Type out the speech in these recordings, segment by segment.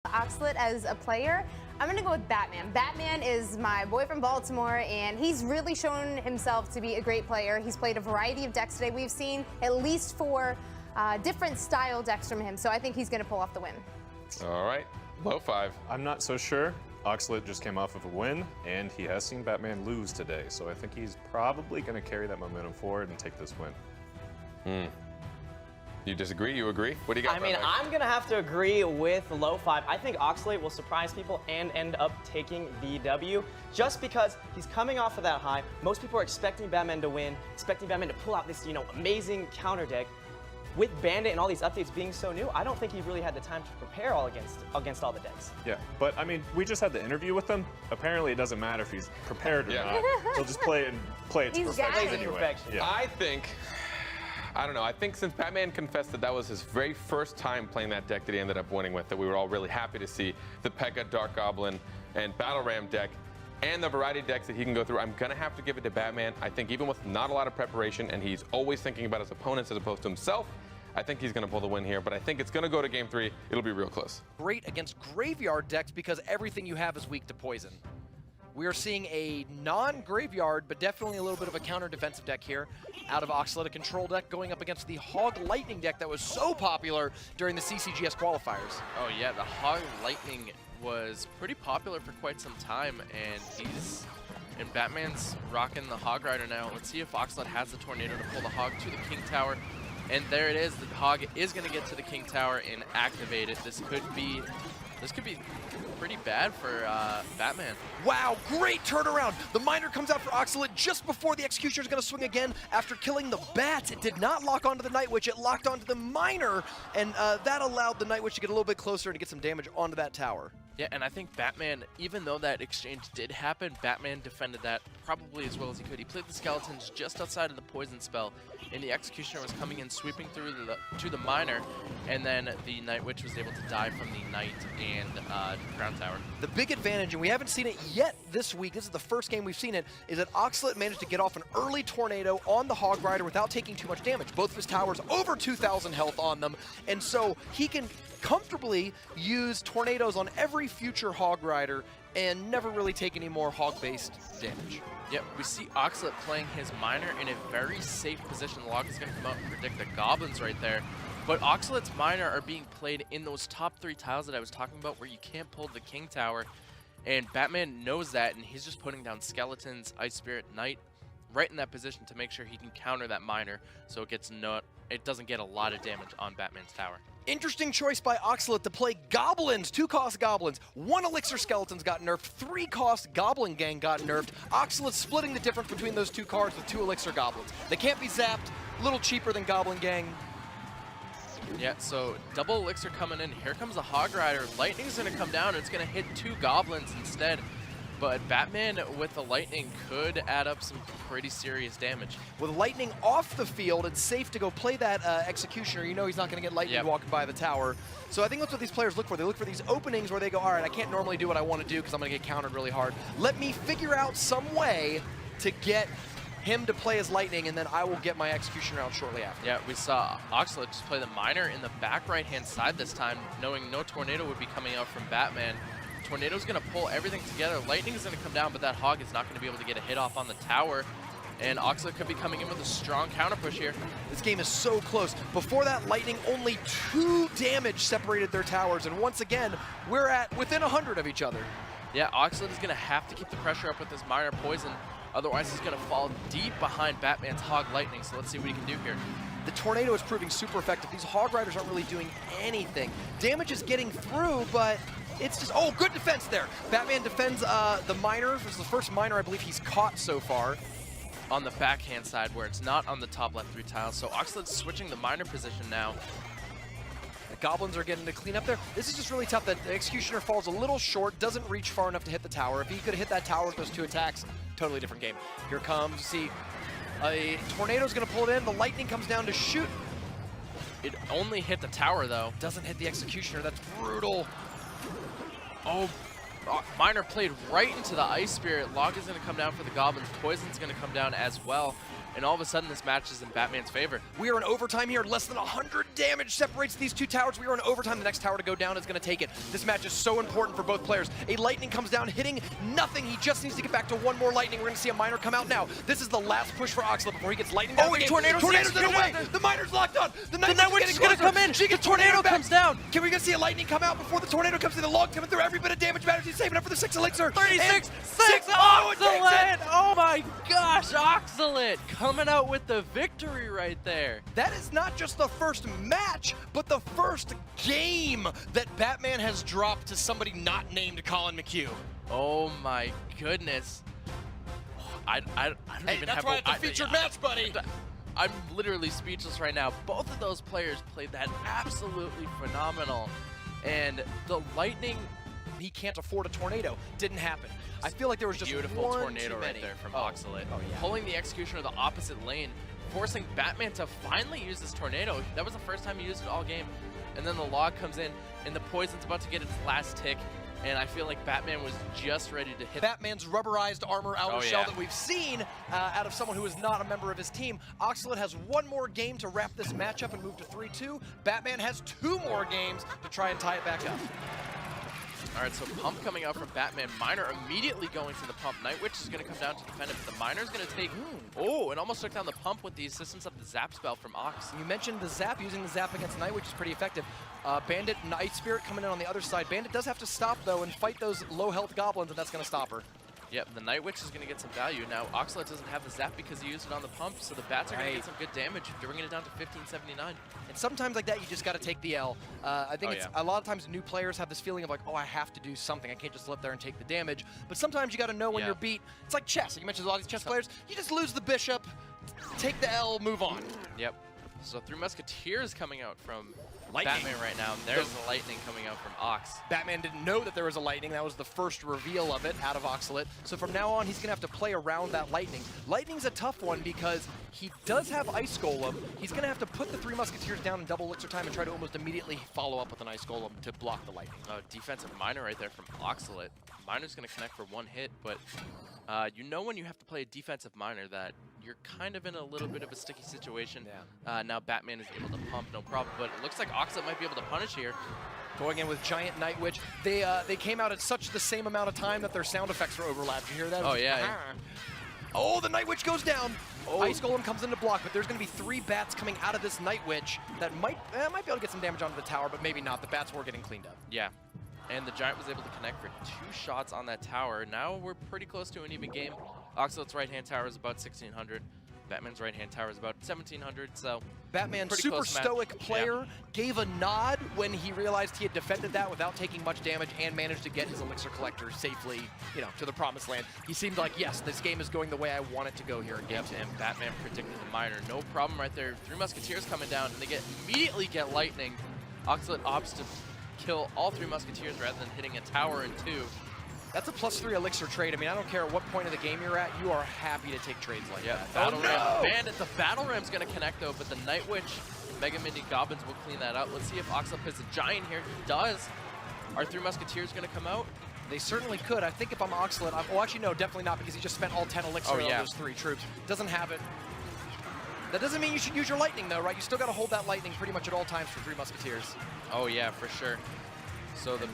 Oxlet as a player, I'm going to go with Batman. Batman is my boy from Baltimore, and he's really shown himself to be a great player. He's played a variety of decks today. We've seen at least 4 different style decks from him, so I think he's going to pull off the win. All right, low 5. I'm not so sure. Oxlet just came off of a win, and he has seen Batman lose today, so I think he's probably going to carry that momentum forward and take this win. You disagree? You agree? What do you got? I mean, I'm going to have to agree with low 5. I think Oxlade will surprise people and end up taking the W just because he's coming off of that high. Most people are expecting Batman to win, expecting Batman to pull out this, amazing counter deck. With Bandit and all these updates being so new, I don't think he really had the time to prepare all against all the decks. Yeah, but I mean, we just had the interview with him. Apparently, it doesn't matter if he's prepared or not. He'll just play it to perfection anyway. Yeah. I don't know. I think since Batman confessed that that was his very first time playing that deck that he ended up winning with, that we were all really happy to see the Pekka, Dark Goblin, and Battle Ram deck, and the variety of decks that he can go through. I'm going to have to give it to Batman. I think even with not a lot of preparation, and he's always thinking about his opponents as opposed to himself, I think he's going to pull the win here, but I think it's going to go to game 3. It'll be real close. Great against graveyard decks because everything you have is weak to poison. We are seeing a non-graveyard, but definitely a little bit of a counter-defensive deck here out of Oxlet, a control deck going up against the Hog Lightning deck that was so popular during the CCGS qualifiers. Oh yeah, the Hog Lightning was pretty popular for quite some time, and Batman's rocking the Hog Rider now. Let's see if Oxlet has the Tornado to pull the Hog to the King Tower. And there it is. The Hog is going to get to the King Tower and activate it. This could be pretty bad for Batman. Wow, great turnaround. The Miner comes out for Oxlet just before the Executioner is going to swing again after killing the Bats. It did not lock onto the Night Witch. It locked onto the Miner, and that allowed the Night Witch to get a little bit closer and get some damage onto that tower. Yeah, and I think Batman, even though that exchange did happen, Batman defended that probably as well as he could. He played the Skeletons just outside of the poison spell, and the Executioner was coming in, sweeping through to the Miner, and then the Night Witch was able to die from the Knight and Ground Tower. The big advantage, and we haven't seen it yet this week, this is the first game we've seen it, is that Oxlet managed to get off an early Tornado on the Hog Rider without taking too much damage. Both of his towers over 2,000 health on them, and so he can comfortably use Tornadoes on every future Hog Rider and never really take any more Hog-based damage. Yep, we see Oxlet playing his Miner in a very safe position. The log is going to come out and predict the Goblins right there. But Oxlet's Miner are being played in those top 3 tiles that I was talking about where you can't pull the King Tower. And Batman knows that, and he's just putting down Skeletons, Ice Spirit, Knight, right in that position to make sure he can counter that Miner so it doesn't get a lot of damage on Batman's tower. Interesting choice by Oxlet to play Goblins, 2-cost Goblins. 1 Elixir Skeletons got nerfed, 3-cost Goblin Gang got nerfed. Oxlet splitting the difference between those 2 cards with 2 Elixir Goblins. They can't be zapped, a little cheaper than Goblin Gang. Yeah, so double Elixir coming in. Here comes the Hog Rider. Lightning's going to come down, and it's going to hit 2 Goblins instead. But Batman with the Lightning could add up some pretty serious damage. With Lightning off the field, it's safe to go play that Executioner. You know he's not going to get Lightning walking by the tower. So I think that's what these players look for. They look for these openings where they go, all right, I can't normally do what I want to do because I'm going to get countered really hard. Let me figure out some way to get him to play as Lightning, and then I will get my Executioner out shortly after. Yeah, we saw Oxlet just play the Miner in the back right-hand side this time, knowing no Tornado would be coming out from Batman. Tornado's going to pull everything together. Lightning is going to come down, but that Hog is not going to be able to get a hit off on the tower. And Oxlet could be coming in with a strong counter push here. This game is so close. Before that, Lightning only 2 damage separated their towers. And once again, we're at within 100 of each other. Yeah, Oxlet is going to have to keep the pressure up with this Miner Poison. Otherwise, he's going to fall deep behind Batman's Hog Lightning. So let's see what he can do here. The Tornado is proving super effective. These Hog Riders aren't really doing anything. Damage is getting through, but it's just, oh, good defense there. Batman defends the Miner. This is the first Miner I believe he's caught so far. On the backhand side where it's not on the top left 3 tiles. So Oxlet's switching the Miner position now. The Goblins are getting to clean up there. This is just really tough that the Executioner falls a little short, doesn't reach far enough to hit the tower. If he could have hit that tower with those 2 attacks, totally different game. Here comes, see, a Tornado's going to pull it in. The Lightning comes down to shoot. It only hit the tower, though. Doesn't hit the Executioner. That's brutal. Oh, Miner played right into the Ice Spirit. Log is going to come down for the Goblins. Poison's going to come down as well. And all of a sudden, this match is in Batman's favor. We are in overtime here, less than 100 damage separates these two towers. We are in overtime. The next tower to go down is going to take it. This match is so important for both players. A lightning comes down, hitting nothing. He just needs to get back to one more lightning. We're going to see a miner come out now. This is the last push for Oxlade before he gets lightning down. Oh, wait, Tornado's in the way. The miner's locked on. The Nightwitch is going to come in. The tornado comes down. Can we see a lightning come out before the tornado comes in? The log coming through. Every bit of damage matters. He's saving up for the 6 elixir. 36, And 6, Oxalate! Oh my gosh, Oxalate coming out with the victory right there. That is not just the first match, but the first game that Batman has dropped to somebody not named Colin McHugh. Oh my goodness. I don't even that's have why it's a featured match, buddy. I'm literally speechless right now. Both of those players played that absolutely phenomenal. And the lightning, He can't afford a tornado. Didn't happen. I feel like there was just beautiful one tornado too right many. there from Oh. Oxalate. Oh, yeah. Pulling the executioner of the opposite lane, forcing Batman to finally use this tornado. That was the first time he used it all game. And then the log comes in, and the poison's about to get its last tick. And I feel like Batman was just ready to hit. Batman's rubberized armor outer Oh, shell yeah. that we've seen out of someone who is not a member of his team. Oxalate has one more game to wrap this matchup and move to 3-2. Batman has 2 more games to try and tie it back up. All right, so pump coming out from Batman. Miner immediately going to the pump. Nightwitch is going to come down to defend it, but the Miner's going to take... Oh, and almost took down the pump with the assistance of the Zap spell from Ox. You mentioned the Zap, using the Zap against Nightwitch is pretty effective. Bandit and Ice Spirit coming in on the other side. Bandit does have to stop, though, and fight those low-health goblins, and that's going to stop her. Yep, the Nightwitch is going to get some value. Now, Oxalate doesn't have the Zap because he used it on the pump, so the Bats are going to get some good damage, bringing it down to 1579. And sometimes like that, you just got to take the L. I think it's a lot of times new players have this feeling of like, oh, I have to do something. I can't just live there and take the damage. But sometimes you got to know when you're beat. It's like chess. You mentioned a lot of these chess players. You just lose the bishop, take the L, move on. Yep. So 3 Musketeers coming out from Lightning. Batman right now. There's the lightning coming out from Ox. Batman didn't know that there was a lightning. That was the first reveal of it out of Oxalate. So from now on, he's going to have to play around that lightning. Lightning's a tough one because he does have Ice Golem. He's going to have to put the 3 Musketeers down in double elixir time and try to almost immediately follow up with an Ice Golem to block the lightning. Defensive Miner right there from Oxalate. Miner's going to connect for 1 hit, but you know when you have to play a defensive Miner that you're kind of in a little bit of a sticky situation. Now Batman is able to pump, no problem, but it looks like Oxalate might be able to punish here. Going in with Giant Nightwitch. They came out at such the same amount of time that their sound effects were overlapped. You hear that? Oh, yeah. Oh, the Nightwitch goes down. Ice Golem comes in to block, but there's going to be 3 bats coming out of this Nightwitch that might be able to get some damage onto the tower, but maybe not. The bats were getting cleaned up. Yeah. And the Giant was able to connect for 2 shots on that tower. Now we're pretty close to an even game. Oxalate's right-hand tower is about 1,600. Batman's right-hand tower is about 1,700, so... Batman, super stoic player, gave a nod when he realized he had defended that without taking much damage and managed to get his Elixir Collector safely, you know, to the promised land. He seemed like, yes, this game is going the way I want it to go here in game 2. And Batman predicted the Miner. No problem right there. 3 Musketeers coming down, and they immediately get lightning. Oxalate opts to kill all 3 Musketeers rather than hitting a tower in 2. That's a +3 elixir trade. I mean, I don't care what point of the game you're at, you are happy to take trades like that. Battle Ram. Bandit, the Battle Ram's going to connect though, but the Nightwitch, Mega Mini Goblins will clean that up. Let's see if Oxalate puts a Giant here. He does. Are 3 Musketeers going to come out? They certainly could. I think if I'm Oxalate, well, actually, no, definitely not, because he just spent all 10 elixir on those 3 troops. Doesn't have it. That doesn't mean you should use your lightning, though, right? You still got to hold that lightning pretty much at all times for 3 Musketeers. Oh, yeah, for sure. So the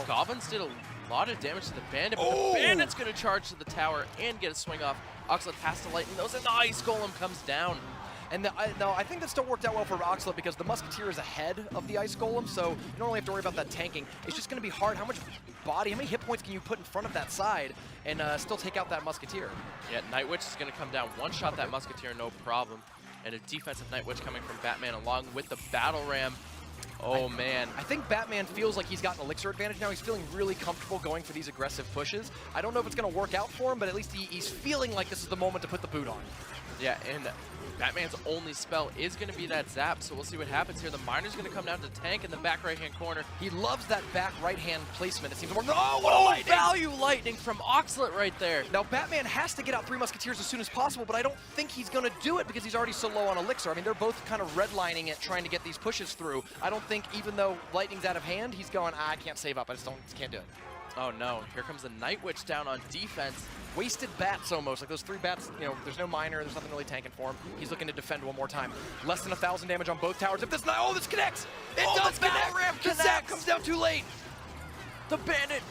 Goblins did a lot of damage to the Bandit, but the Bandit's going to charge to the tower and get a swing off. Oxalate has to lighten those, and the Ice Golem comes down. And no, I think that still worked out well for Oxalate because the Musketeer is ahead of the Ice Golem, so you don't really have to worry about that tanking. It's just going to be hard. How many hit points can you put in front of that side and still take out that Musketeer? Yeah, Nightwitch is going to come down, one-shot that Musketeer, no problem. And a defensive Nightwitch coming from Batman along with the Battle Ram. Oh, man. I think Batman feels like he's got an elixir advantage now. He's feeling really comfortable going for these aggressive pushes. I don't know if it's going to work out for him, but at least he's feeling like this is the moment to put the boot on. Yeah, and Batman's only spell is going to be that Zap, so we'll see what happens here. The Miner's going to come down to tank in the back right-hand corner. He loves that back right-hand placement. It seems to work. Oh, what a lightning! Value lightning from Oxalate right there. Now, Batman has to get out 3 Musketeers as soon as possible, but I don't think he's going to do it because he's already so low on elixir. I mean, they're both kind of redlining it, trying to get these pushes through. I don't think, even though lightning's out of hand, he's going, I can't save up. I just can't do it. Oh no, here comes the Night Witch down on defense. Wasted bats almost, like those 3 bats, you know, there's no miner, there's nothing really tanking for him. He's looking to defend one more time. Less than 1,000 damage on both towers. If this not, oh, this connects! It does connect! Ram The zap comes down too late! The Bandit,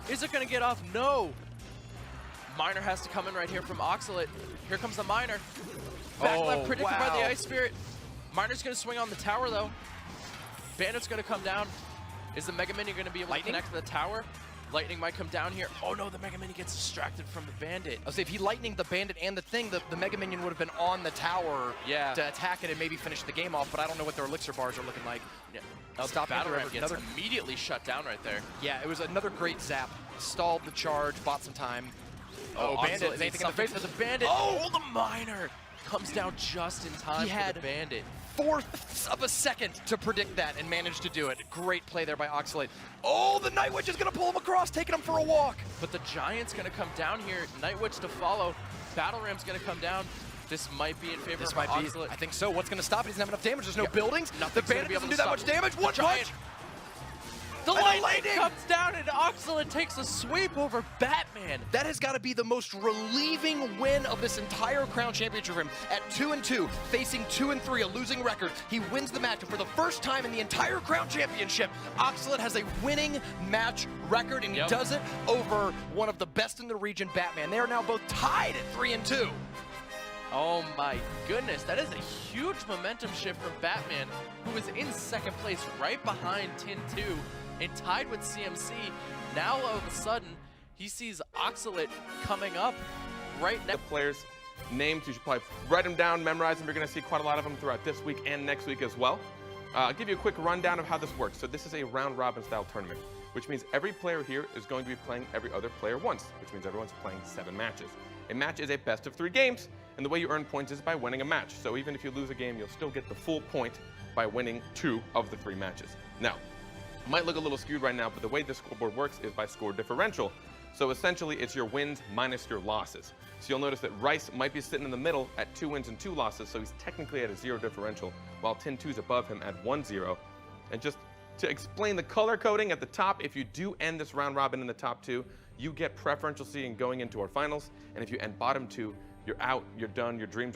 is it gonna get off? No. Miner has to come in right here from Oxalate. Here comes the Miner. Back left predicted by the Ice Spirit. Miner's gonna swing on the tower though. Bandit's gonna come down. Is the Mega Minion gonna be able to connect to the tower? Lightning might come down here. Oh no, the Mega Minion gets distracted from the Bandit. I'll say if he lightning the Bandit and the thing, the Mega Minion would have been on the tower to attack it and maybe finish the game off, but I don't know what their elixir bars are looking like. Yeah. Stop Battle Ram gets another. immediately shut down right there. Yeah, it was another great zap. Stalled the charge, bought some time. Oh, Bandit, Oxalate anything in the face for the Bandit. Oh, the Miner comes down just in time for the Bandit. 4/4 of a second to predict that and managed to do it. Great play there by Oxalate. Oh, the Night Witch is gonna pull him across, taking him for a walk. But the Giant's gonna come down here. Night Witch to follow. Battle Ram's gonna come down. This might be in favor of Oxalate. I think so. What's gonna stop it? He doesn't have enough damage. There's no buildings. Nothing's The Bandit doesn't do that much damage. One punch. The lightning lightning comes down and Oxalate takes a sweep over Batman. That has got to be the most relieving win of this entire Crown Championship for him. At 2-2, facing 2-3, a losing record, he wins the match. And for the first time in the entire Crown Championship, Oxalate has a winning match record, and he does it over one of the best in the region, Batman. They are now both tied at 3-2. Oh my goodness, that is a huge momentum shift from Batman, who is in second place right behind Tin 2 and tied with CMC. Now all of a sudden, he sees Oxalate coming up right next. The players' names, you should probably write them down, memorize them. You're going to see quite a lot of them throughout this week and next week as well. I'll give you a quick rundown of how this works. So this is a round-robin style tournament, which means every player here is going to be playing every other player once, which means everyone's playing 7 matches. A match is a best of 3 games, and the way you earn points is by winning a match. So even if you lose a game, you'll still get the full point by winning 2 of the 3 matches. Now, it might look a little skewed right now, but the way this scoreboard works is by score differential. So essentially, it's your wins minus your losses. So you'll notice that Rice might be sitting in the middle at 2 wins and 2 losses, so he's technically at a 0 differential, while Tin 2's above him at 1-0. And just to explain the color coding at the top, if you do end this round robin in the top 2, you get preferential seeding going into our finals. And if you end bottom 2, you're out, you're done, your dreams are